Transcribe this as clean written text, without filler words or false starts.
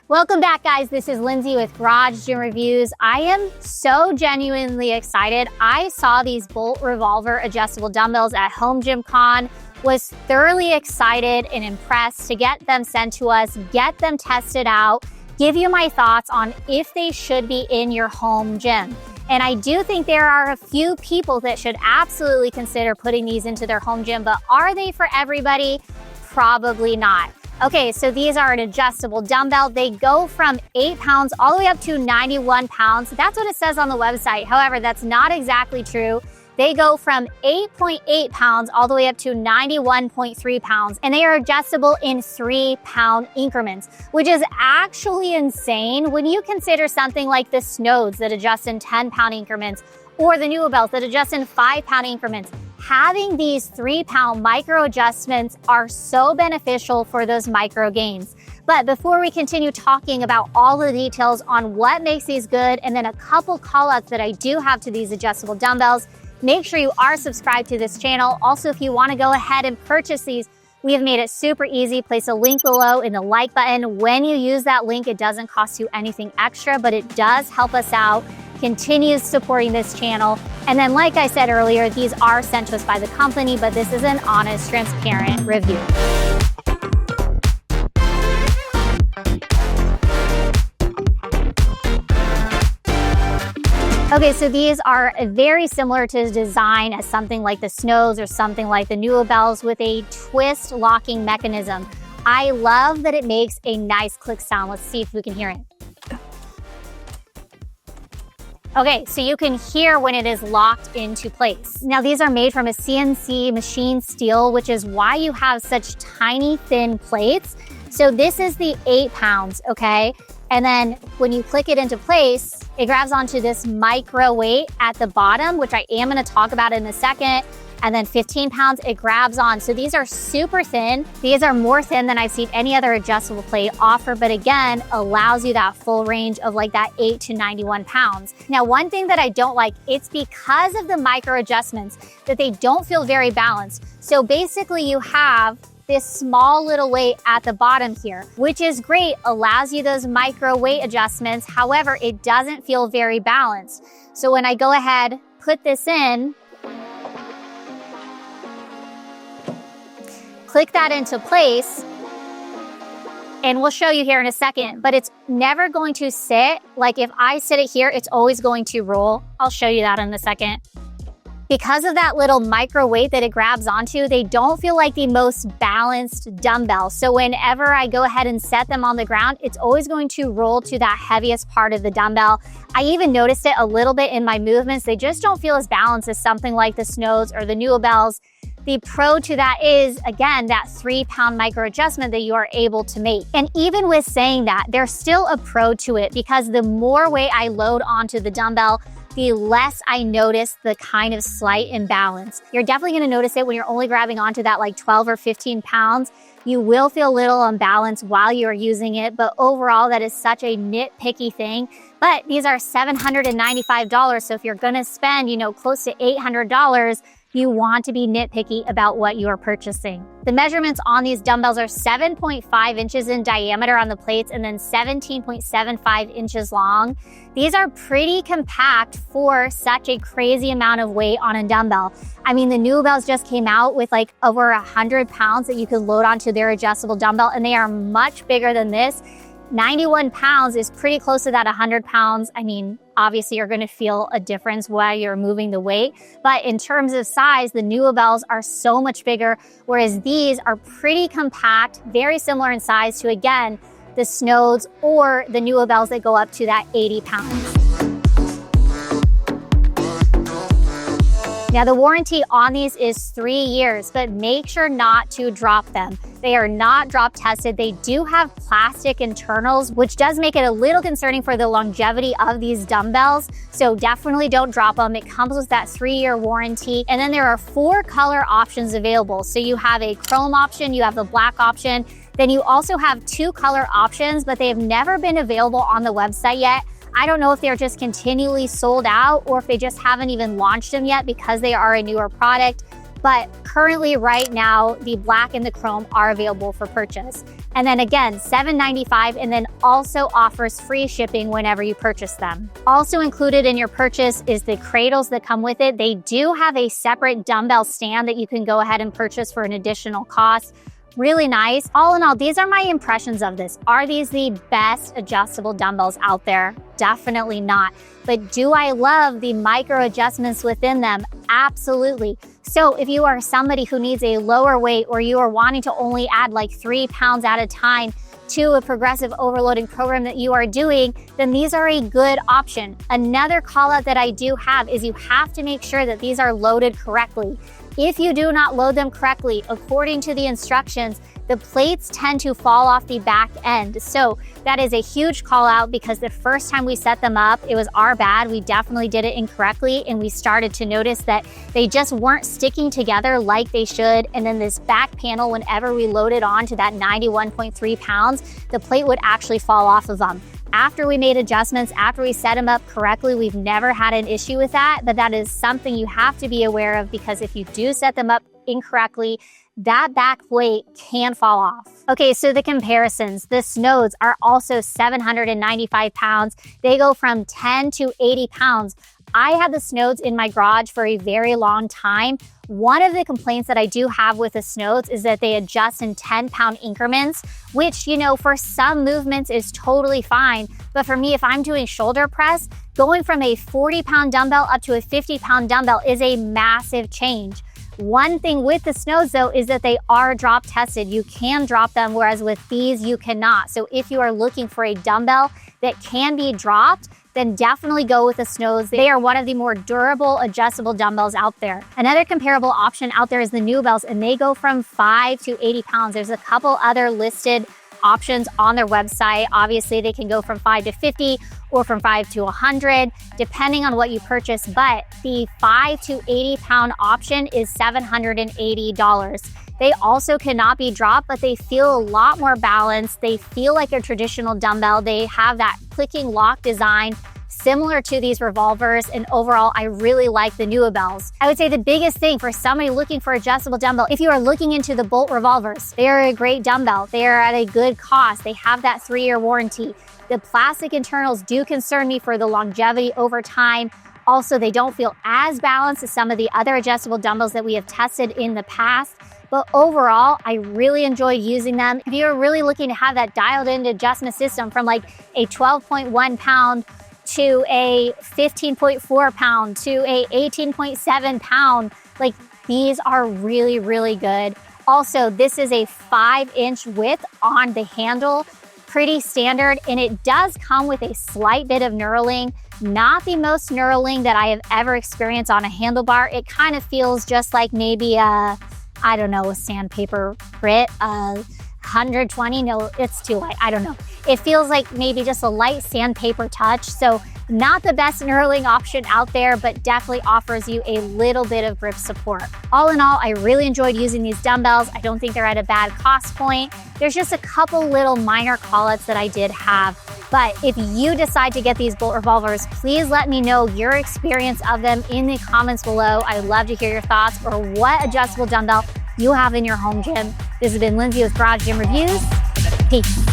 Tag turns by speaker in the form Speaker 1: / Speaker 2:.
Speaker 1: Welcome back, guys. This is Lindsay with Garage Gym Reviews. I am so genuinely excited. I saw these Bolt Revolver adjustable dumbbells at Home Gym Con, was thoroughly excited and impressed to get them sent to us, get them tested out, give you my thoughts on if they should be in your home gym. And I do think there are a few people that should absolutely consider putting these into their home gym, but are they for everybody? Probably not. Okay, so these are an adjustable dumbbell. They go from 8 pounds all the way up to 91 pounds. That's what it says on the website. However, that's not exactly true. They go from 8.8 pounds all the way up to 91.3 pounds, and they are adjustable in 3-pound increments, which is actually insane when you consider something like the Snows that adjust in 10-pound increments, or the Dumbbells that adjust in 5-pound increments. Having these 3-pound micro adjustments are so beneficial for those micro gains. But before we continue talking about all the details on what makes these good, and then a couple call outs that I do have to these adjustable dumbbells, make sure you are subscribed to this channel. Also, if you want to go ahead and purchase these, we have made it super easy. Place a link below in the like button. When you use that link, it doesn't cost you anything extra, but it does help us out. Continue supporting this channel. And then, like I said earlier, these are sent to us by the company, but this is an honest, transparent review. Okay, so these are very similar to design as something like the Snows or something like the Dumbbells with a twist locking mechanism. I love that it makes a nice click sound. Let's see if we can hear it. Okay, so you can hear when it is locked into place. Now, these are made from a CNC machine steel, which is why you have such tiny, thin plates. So this is the 8 pounds, okay? And then when you click it into place, it grabs onto this micro weight at the bottom, which I am gonna talk about in a second. And then 15 pounds, it grabs on. So these are super thin. These are more thin than I've seen any other adjustable plate offer, but again, allows you that full range of like that 8 to 91 pounds. Now, one thing that I don't like, it's because of the micro adjustments that they don't feel very balanced. So basically you have this small little weight at the bottom here, which is great, allows you those micro weight adjustments. However, it doesn't feel very balanced. So when I go ahead, put this in, click that into place, and we'll show you here in a second, but it's never going to sit. Like if I sit it here, it's always going to roll. I'll show you that in a second. Because of that little micro weight that it grabs onto, they don't feel like the most balanced dumbbell. So whenever I go ahead and set them on the ground, it's always going to roll to that heaviest part of the dumbbell. I even noticed it a little bit in my movements. They just don't feel as balanced as something like the Snows or the Dumbbells. The pro to that is, again, that 3-pound micro adjustment that you are able to make. And even with saying that, there's still a pro to it, because the more weight I load onto the dumbbell, the less I notice the kind of slight imbalance. You're definitely gonna notice it when you're only grabbing onto that like 12 or 15 pounds. You will feel a little unbalanced while you're using it, but overall that is such a nitpicky thing. But these are $795, so if you're gonna spend, close to $800, you want to be nitpicky about what you are purchasing. The measurements on these dumbbells are 7.5 inches in diameter on the plates and then 17.75 inches long. These are pretty compact for such a crazy amount of weight on a dumbbell. I mean, the Dumbbells just came out with like over 100 pounds that you can load onto their adjustable dumbbell, and they are much bigger than this. 91 pounds is pretty close to that 100 pounds. I mean, obviously you're gonna feel a difference while you're moving the weight, but in terms of size, the Dumbbells are so much bigger, whereas these are pretty compact, very similar in size to, again, the Snows or the Dumbbells that go up to that 80 pounds. Now, the warranty on these is 3 years, but make sure not to drop them. They are not drop tested. They do have plastic internals, which does make it a little concerning for the longevity of these dumbbells. So definitely don't drop them. It comes with that 3-year warranty. And then there are 4 color options available. So you have a chrome option, you have the black option, then you also have 2 color options, but they have never been available on the website yet. I don't know if they're just continually sold out or if they just haven't even launched them yet because they are a newer product. But currently right now, the black and the chrome are available for purchase. And then again, $7.95, and then also offers free shipping whenever you purchase them. Also included in your purchase is the cradles that come with it. They do have a separate dumbbell stand that you can go ahead and purchase for an additional cost. Really nice. All in all, these are my impressions of this. Are these the best adjustable dumbbells out there? Definitely not. But do I love the micro adjustments within them? Absolutely. So if you are somebody who needs a lower weight, or you are wanting to only add like 3 pounds at a time to a progressive overloading program that you are doing, then these are a good option. Another call out that I do have is you have to make sure that these are loaded correctly. If you do not load them correctly, according to the instructions, the plates tend to fall off the back end. So that is a huge call out, because the first time we set them up, it was our bad. We definitely did it incorrectly, and we started to notice that they just weren't sticking together like they should. And then this back panel, whenever we loaded on to that 91.3 pounds, the plate would actually fall off of them. After we made adjustments, after we set them up correctly, we've never had an issue with that, but that is something you have to be aware of, because if you do set them up incorrectly, that back plate can fall off. Okay, so the comparisons. The Snows are also 795 pounds. They go from 10 to 80 pounds. I had the Snows in my garage for a very long time. One of the complaints that I do have with the Snows is that they adjust in 10-pound increments, which, you know, for some movements is totally fine. But for me, if I'm doing shoulder press, going from a 40-pound dumbbell up to a 50-pound dumbbell is a massive change. One thing with the Snows, though, is that they are drop tested. You can drop them, whereas with these, you cannot. So if you are looking for a dumbbell that can be dropped, then definitely go with the Snows. They are one of the more durable adjustable dumbbells out there. Another comparable option out there is the Dumbbells, and they go from 5 to 80 pounds. There's a couple other listed options on their website. Obviously, they can go from 5 to 50 or from 5 to 100, depending on what you purchase. But the 5 to 80 pound option is $780. They also cannot be dropped, but they feel a lot more balanced. They feel like a traditional dumbbell. They have that clicking lock design similar to these Revolvers, and overall, I really like the Dumbbells. I would say the biggest thing for somebody looking for adjustable dumbbell, if you are looking into the Bolt Revolvers, they are a great dumbbell. They are at a good cost. They have that 3-year warranty. The plastic internals do concern me for the longevity over time. Also, they don't feel as balanced as some of the other adjustable dumbbells that we have tested in the past. But overall, I really enjoy using them. If you're really looking to have that dialed in adjustment system from like a 12.1 pound to a 15.4 pound to a 18.7 pound, like these are really, really good. Also, this is a 5-inch width on the handle, pretty standard, and it does come with a slight bit of knurling. Not the most knurling that I have ever experienced on a handlebar. It kind of feels just like maybe a sandpaper grit, 120, no, it's too light, I don't know. It feels like maybe just a light sandpaper touch, so not the best knurling option out there, but definitely offers you a little bit of grip support. All in all, I really enjoyed using these dumbbells. I don't think they're at a bad cost point. There's just a couple little minor call-outs that I did have. But if you decide to get these Bolt Revolvers, please let me know your experience of them in the comments below. I'd love to hear your thoughts, or what adjustable dumbbell you have in your home gym. This has been Lindsay with Garage Gym Reviews. Peace.